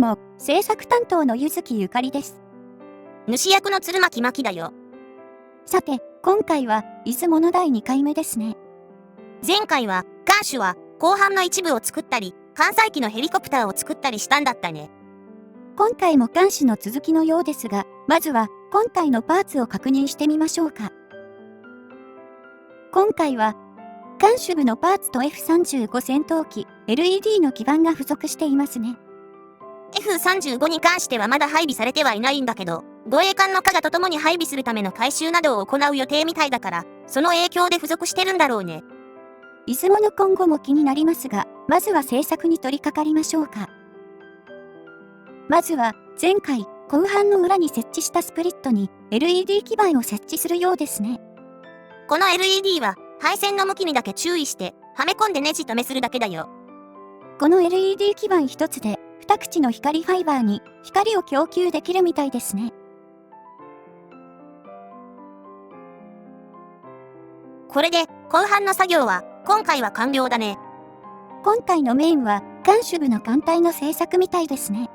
も、制作担当の柚木ゆかりです。主役の鶴巻真希だよ。さて、今回は、出雲の第2回目ですね。前回は、艦首は、後半の一部を作ったり、艦載機のヘリコプターを作ったりしたんだったね。今回も艦首の続きのようですが、まずは、本体のパーツを確認してみましょうか。今回は、艦首部のパーツと F35 戦闘機、LED の基板が付属していますね。F35 に関してはまだ配備されてはいないんだけど、護衛艦の化がとともに配備するための改修などを行う予定みたいだから、その影響で付属してるんだろうね。出雲の今後も気になりますが、まずは製作に取り掛かりましょうか。まずは、前回、後半の裏に設置したスプリットに LED 基板を設置するようですね。この LED は、配線の向きにだけ注意して、はめ込んでネジ止めするだけだよ。この LED 基板一つで、2口の光ファイバーに光を供給できるみたいですね。これで、後半の作業は、今回は完了だね。今回のメインは、艦首部の艦隊の製作みたいですね。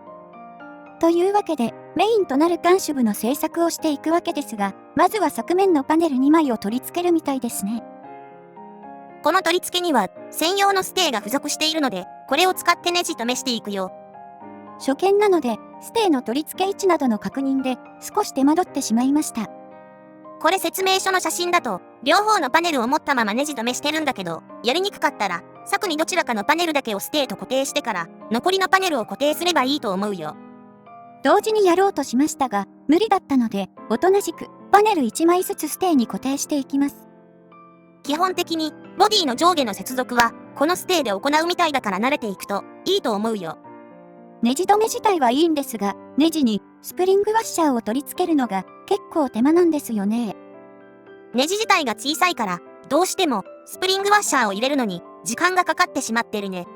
というわけで、メインとなる艦首部の製作をしていくわけですが、まずは側面のパネル2枚を取り付けるみたいですね。この取り付けには、専用のステーが付属しているので、これを使ってネジ止めしていくよ。初見なので、ステーの取り付け位置などの確認で、少し手間取ってしまいました。これ説明書の写真だと、両方のパネルを持ったままネジ止めしてるんだけど、やりにくかったら、柵にどちらかのパネルだけをステーと固定してから、残りのパネルを固定すればいいと思うよ。同時にやろうとしましたが、無理だったので、おとなしく、パネル1枚ずつステーに固定していきます。基本的に、ボディの上下の接続は、このステーで行うみたいだから慣れていくと、いいと思うよ。ネジ止め自体はいいんですが、ネジにスプリングワッシャーを取り付けるのが結構手間なんですよね。ネジ自体が小さいから、どうしてもスプリングワッシャーを入れるのに時間がかかってしまってるね。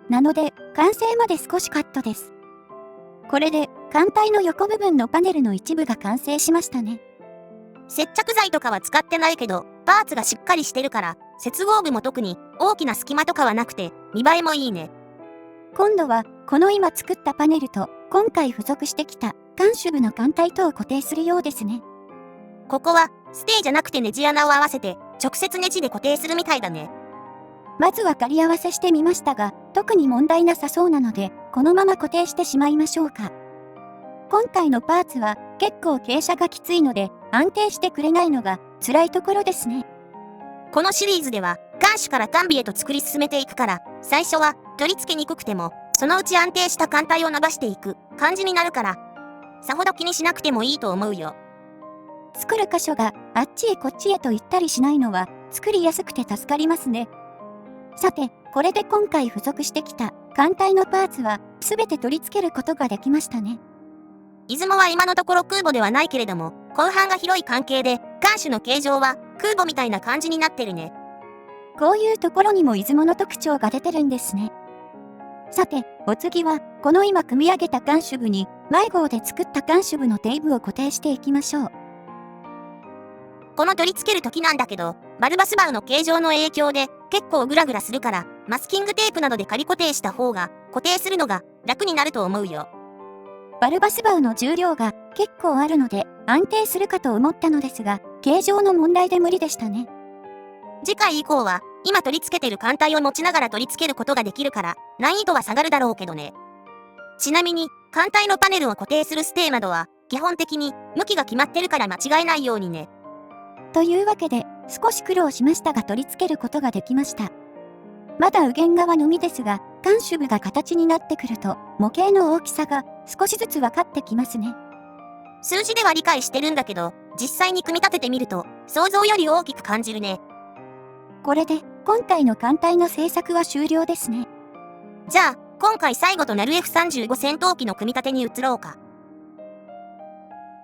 なので、完成まで少しカットです。これで、艦隊の横部分のパネルの一部が完成しましたね。接着剤とかは使ってないけど、パーツがしっかりしてるから、接合部も特に大きな隙間とかはなくて、見栄えもいいね。今度は、この今作ったパネルと、今回付属してきた、艦首部の艦隊とを固定するようですね。ここは、ステーじゃなくてネジ穴を合わせて、直接ネジで固定するみたいだね。まずは仮合わせしてみましたが、特に問題なさそうなので、このまま固定してしまいましょうか。今回のパーツは、結構傾斜がきついので、安定してくれないのが、辛いところですね。このシリーズでは、艦首から艦尾へと作り進めていくから、最初は取り付けにくくても、そのうち安定した艦隊を伸ばしていく感じになるから、さほど気にしなくてもいいと思うよ。作る箇所があっちへこっちへと行ったりしないのは作りやすくて助かりますね。さて、これで今回付属してきた艦隊のパーツは全て取り付けることができましたね。出雲は今のところ空母ではないけれども、後半が広い関係で、艦首の形状は空母みたいな感じになってるね。こういうところにも出雲の特徴が出てるんですね。さて、お次は、この今組み上げた艦首部に、迷子で作った艦首部の底部を固定していきましょう。この取り付ける時なんだけど、バルバスバーの形状の影響で結構グラグラするから、マスキングテープなどで仮固定した方が固定するのが楽になると思うよ。バルバスバーの重量が結構あるので安定するかと思ったのですが、形状の問題で無理でしたね。次回以降は、今取り付けてる艦隊を持ちながら取り付けることができるから、難易度は下がるだろうけどね。ちなみに、艦隊のパネルを固定するステーなどは、基本的に向きが決まってるから間違えないようにね。というわけで、少し苦労しましたが取り付けることができました。まだ右舷側のみですが、艦首部が形になってくると、模型の大きさが少しずつ分かってきますね。数字では理解してるんだけど、実際に組み立ててみると、想像より大きく感じるね。これで、今回の艦隊の製作は終了ですね。じゃあ、今回最後となる F35 戦闘機の組み立てに移ろうか。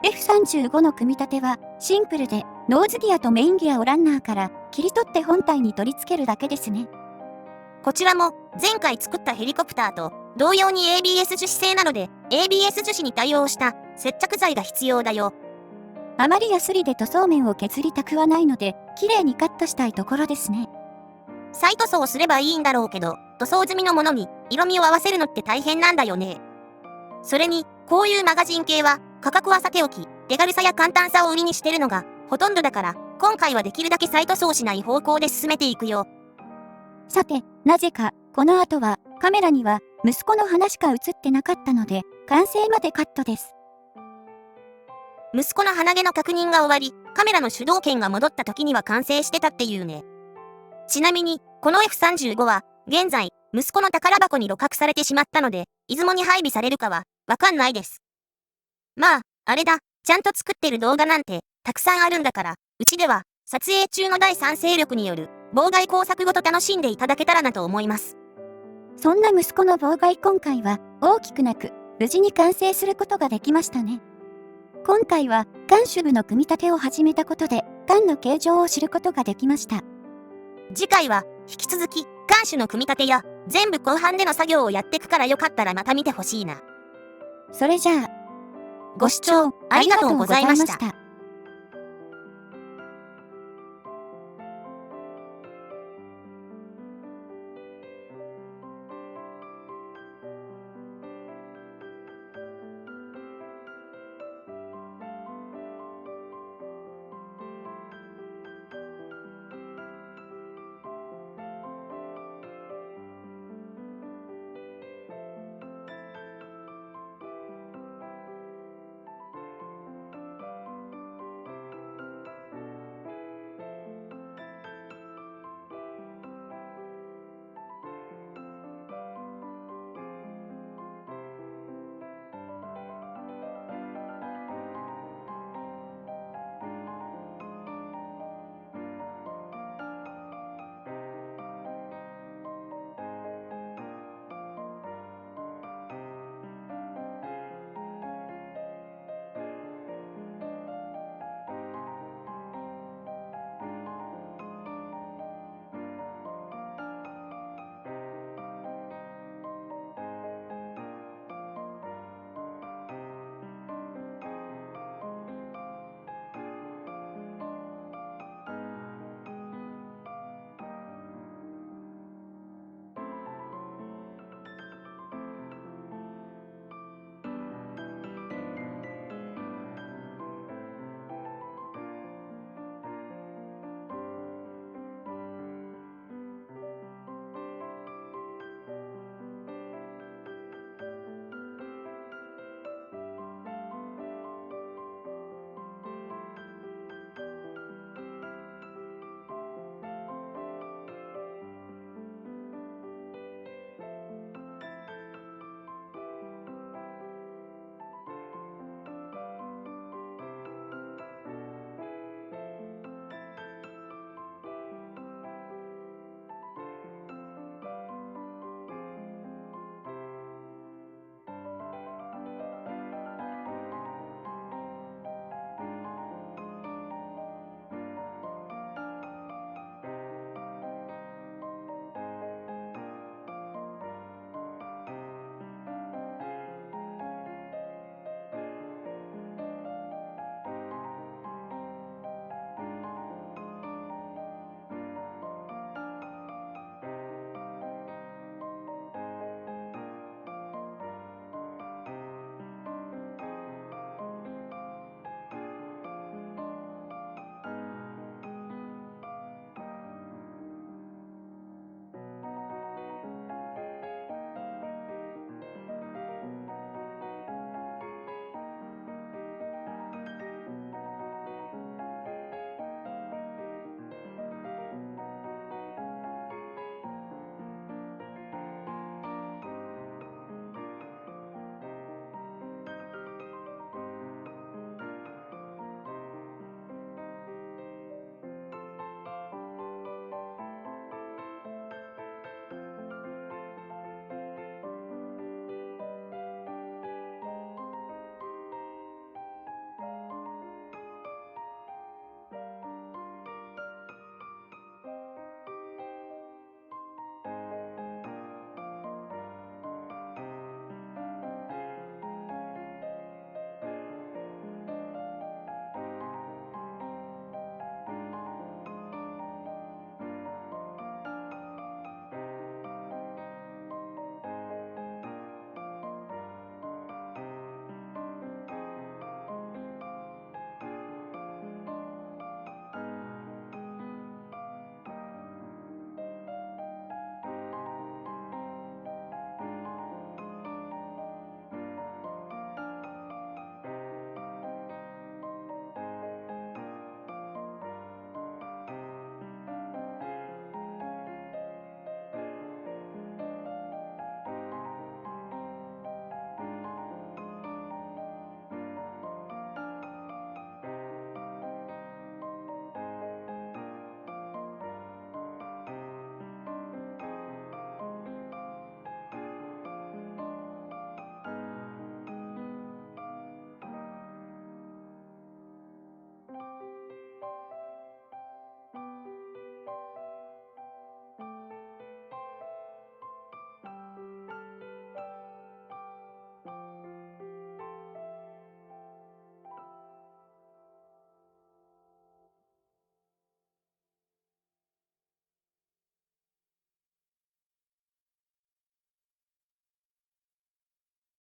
F35 の組み立ては、シンプルで、ノーズギアとメインギアをランナーから切り取って本体に取り付けるだけですね。こちらも、前回作ったヘリコプターと、同様に ABS 樹脂製なので、ABS 樹脂に対応した接着剤が必要だよ。あまりヤスリで塗装面を削りたくはないので、綺麗にカットしたいところですね。再塗装すればいいんだろうけど、塗装済みのものに色味を合わせるのって大変なんだよね。それに、こういうマガジン系は、価格はさておき、手軽さや簡単さを売りにしてるのが、ほとんどだから、今回はできるだけサイト操しない方向で進めていくよ。さて、なぜか、この後は、カメラには、息子の話しか映ってなかったので、完成までカットです。息子の鼻毛の確認が終わり、カメラの主導権が戻った時には完成してたっていうね。ちなみに、この F35 は、現在、息子の宝箱に鹵獲されてしまったので、出雲に配備されるかは、わかんないです。まあ、あれだ、ちゃんと作ってる動画なんて、たくさんあるんだから、うちでは、撮影中の第三勢力による、妨害工作ごと楽しんでいただけたらなと思います。そんな息子の妨害今回は、大きくなく、無事に完成することができましたね。今回は、艦首部の組み立てを始めたことで、艦の形状を知ることができました。次回は、引き続き、艦首の組み立てや、全部後半での作業をやってくからよかったらまた見てほしいな。それじゃあ、ご視聴ありがとうございました。